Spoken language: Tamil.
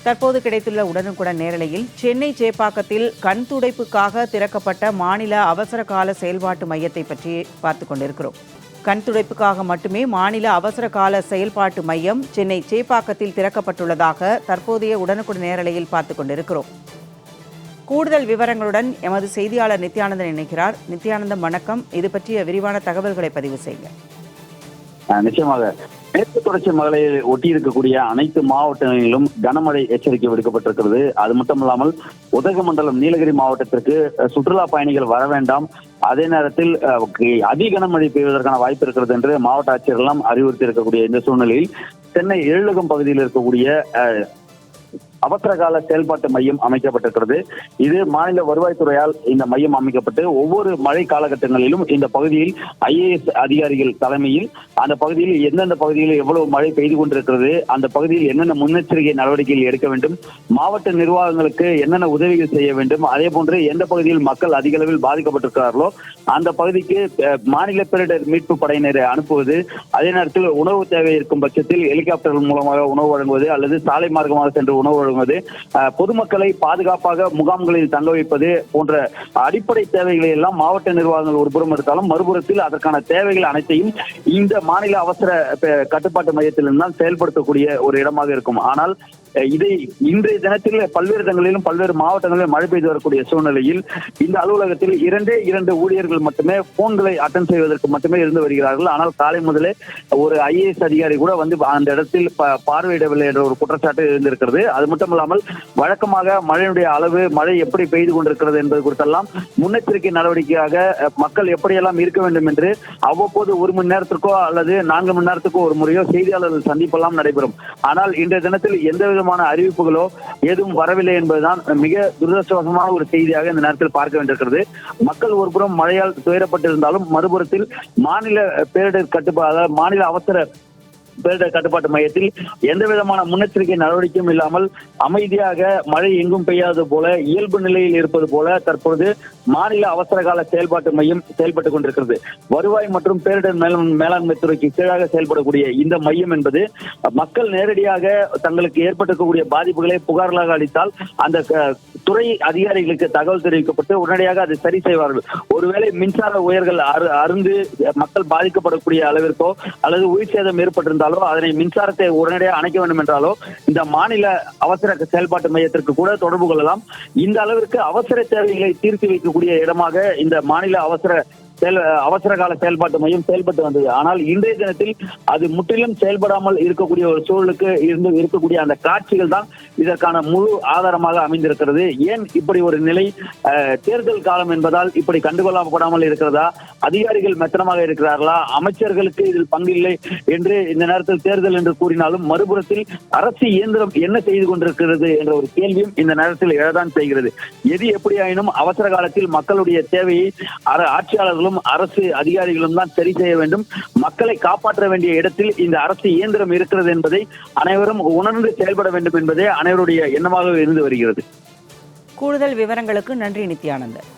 தற்போது கிடைத்துள்ள உடனுக்குடன் நேரலையில் சென்னை சேப்பாக்கத்தில் கண் துடைப்புக்காக திறக்கப்பட்ட மாநில அவசர கால செயல்பாட்டு மையத்தை பற்றி பார்த்துக் கொண்டிருக்கிறோம். கண் துடைப்புக்காக மட்டுமே மாநில அவசர கால செயல்பாட்டு மையம் சென்னை சேப்பாக்கத்தில் திறக்கப்பட்டுள்ளதாக தற்போதைய உடனுக்குடன் நேரலையில் பார்த்துக் கொண்டிருக்கிறோம். கூடுதல் விவரங்களுடன் எமது செய்தியாளர் நித்யானந்தன் இணைக்கிறார். நித்யானந்தம், வணக்கம். இது பற்றிய விரிவான தகவல்களை பதிவு செய்யுங்க. நிச்சயமாக மேற்கு தொடர்ச்சி மலையை ஒட்டி இருக்கக்கூடிய அனைத்து மாவட்டங்களிலும் கனமழை எச்சரிக்கை விடுக்கப்பட்டிருக்கிறது. அது மட்டுமல்லாமல் உதகமண்டலம் நீலகிரி மாவட்டத்திற்கு சுற்றுலா பயணிகள் வர வேண்டாம், அதே நேரத்தில் அதி கனமழை பெய்வதற்கான வாய்ப்பு இருக்கிறது என்று மாவட்ட ஆட்சியர்களெல்லாம் அறிவுறுத்தி இருக்கக்கூடிய இந்த சூழ்நிலையில் சென்னை எழிலகம் பகுதியில் இருக்கக்கூடிய அவசர கால செயல்பாட்டு மையம் அமைக்கப்பட்டிருக்கிறது. இது மாநில வருவாய்த்துறையால் இந்த மையம் அமைக்கப்பட்டு ஒவ்வொரு மழை காலகட்டங்களிலும் இந்த பகுதியில் IAS அதிகாரிகள் தலைமையில் அந்த பகுதியில் எந்தெந்த பகுதியில் எவ்வளவு மழை பெய்து கொண்டிருக்கிறது, அந்த பகுதியில் என்னென்ன முன்னெச்சரிக்கை நடவடிக்கைகள் எடுக்க வேண்டும், மாவட்ட நிர்வாகங்களுக்கு என்னென்ன உதவிகள் செய்ய வேண்டும், அதே போன்று எந்த பகுதியில் மக்கள் அதிக அளவில் பாதிக்கப்பட்டிருக்கிறார்களோ அந்த பகுதிக்கு மாநில பேரிடர் மீட்பு படையினரை அனுப்புவது, அதே நேரத்தில் உணவு தேவை இருக்கும் பட்சத்தில் ஹெலிகாப்டர்கள் மூலமாக உணவு வழங்குவது அல்லது சாலை மார்க்கமாக சென்று உணவு வழங்குவது, பொதுமக்களை பாதுகாப்பாக முகாம்களில் தங்க வைப்பது போன்ற அடிப்படை தேவைகளை எல்லாம் மாவட்ட நிர்வாகங்கள் ஒரு புறம் எடுத்தாலும் மறுபுறத்தில் அதற்கான தேவைகள் அனைத்தையும் இந்த மாநில அவசர கட்டுப்பாட்டு மையத்திலிருந்து தான் செயல்படுத்தக்கூடிய ஒரு இடமாக இருக்கும். ஆனால் இதை இன்றைய தினத்தில் பல்வேறு இடங்களிலும் பல்வேறு மாவட்டங்களிலும் மழை பெய்து வரக்கூடிய சூழ்நிலையில் இந்த அலுவலகத்தில் இரண்டு ஊழியர்கள் மட்டுமே போன்களை அட்டன் செய்வதற்கு மட்டுமே இருந்து வருகிறார்கள். ஆனால் காலை முதலே ஒரு IAS அதிகாரி கூட வந்து அந்த இடத்தில் பார்வையிடவில்லை என்ற ஒரு குற்றச்சாட்டு இருந்திருக்கிறது. அது மட்டும் இல்லாமல் வழக்கமாக மழையினுடைய அளவு, மழை எப்படி பெய்து கொண்டிருக்கிறது என்பது குறித்தெல்லாம் முன்னெச்சரிக்கை நடவடிக்கையாக மக்கள் எப்படியெல்லாம் இருக்க வேண்டும் என்று அவ்வப்போது 1 மணி நேரத்திற்கோ அல்லது 4 மணி நேரத்துக்கோ ஒரு முறையோ செய்தியாளர்கள் சந்திப்பெல்லாம் நடைபெறும். ஆனால் இன்றைய தினத்தில் எந்த விதமான அறிவிப்புகளோ எதுவும் வரவில்லை என்பதுதான் மிக துரதிருஷ்டவசமான ஒரு செய்தியாக இந்த நேரத்தில் பார்க்க வேண்டியிருக்கிறது. மக்கள் ஒருபுறம் மழையால் துயரப்பட்டிருந்தாலும் மறுபுறத்தில் மாநில பேரிடர் கட்டுப்பாடு, மாநில அவசர பேரிடர் கட்டுப்பாட்டு மையத்தில் எந்த விதமான முன்னெச்சரிக்கை நடவடிக்கையும் இல்லாமல் அமைதியாக மழை எங்கும் பெய்யாதது போல இயல்பு நிலையில் இருப்பது போல தற்பொழுது மாநில அவசர கால செயல்பாட்டு மையம் செயல்பட்டுக் கொண்டிருக்கிறது. வருவாய் மற்றும் பேரிடர் மேலாண்மை துறைக்கு கீழாக செயல்படக்கூடிய இந்த மையம் என்பது மக்கள் நேரடியாக தங்களுக்கு ஏற்பட்டிருக்கக்கூடிய பாதிப்புகளை புகார்களாக அளித்தால் அந்த துறை அதிகாரிகளுக்கு தகவல் தெரிவிக்கப்பட்டு உடனடியாக அதை சரி செய்வார்கள். ஒருவேளை மின்சார உயர்கள் அருந்து மக்கள் பாதிக்கப்படக்கூடிய அளவிற்கோ அல்லது உயிர் சேதம் ஏற்பட்டிருந்தால் அதனை மின்சாரத்தை உடனடியாக அணைக்க வேண்டும் என்றாலோ இந்த மாநில அவசர செயல்பாட்டு மையத்திற்கு கூட தொடர்பு கொள்ளலாம். இந்த அளவிற்கு அவசர தேவைகளை தீர்த்து வைக்கக்கூடிய இடமாக இந்த மாநில அவசர கால செயல்பாட்டு மையம் செயல்பட்டு வந்தது. ஆனால் இன்றைய தினத்தில் அது முற்றிலும் செயல்படாமல் இருக்கக்கூடிய ஒரு சூழலுக்கு இருக்கக்கூடிய அந்த காட்சிகள் தான் இதற்கான முழு ஆதாரமாக அமைந்திருக்கிறது. ஏன் இப்படி ஒரு நிலை? தேர்தல் காலம் என்பதால் இப்படி கண்டுகொள்ளப்படாமல் இருக்கிறதா? அதிகாரிகள் மெத்தனமாக இருக்கிறார்களா? அமைச்சர்களுக்கு இதில் பங்கில்லை என்று இந்த நேரத்தில் தேர்தல் என்று கூறினாலும் மறுபுறத்தில் அரசு இயந்திரம் என்ன செய்து கொண்டிருக்கிறது என்ற ஒரு கேள்வியும் இந்த நேரத்தில் எழதான் செய்கிறது. எது எப்படி ஆயினும் அவசர காலத்தில் மக்களுடைய தேவையை ஆட்சியாளர்களும் அரசு அதிகாரிகளும் தான் சரி செய்ய வேண்டும். மக்களை காப்பாற்ற வேண்டிய இடத்தில் இந்த அரசு இயந்திரம் இருக்கிறது என்பதை அனைவரும் உணர்ந்து செயல்பட வேண்டும் என்பதே அனைவருடைய எண்ணமாக இருந்து வருகிறது. கூடுதல் விவரங்களுக்கு நன்றி நித்யானந்தன்.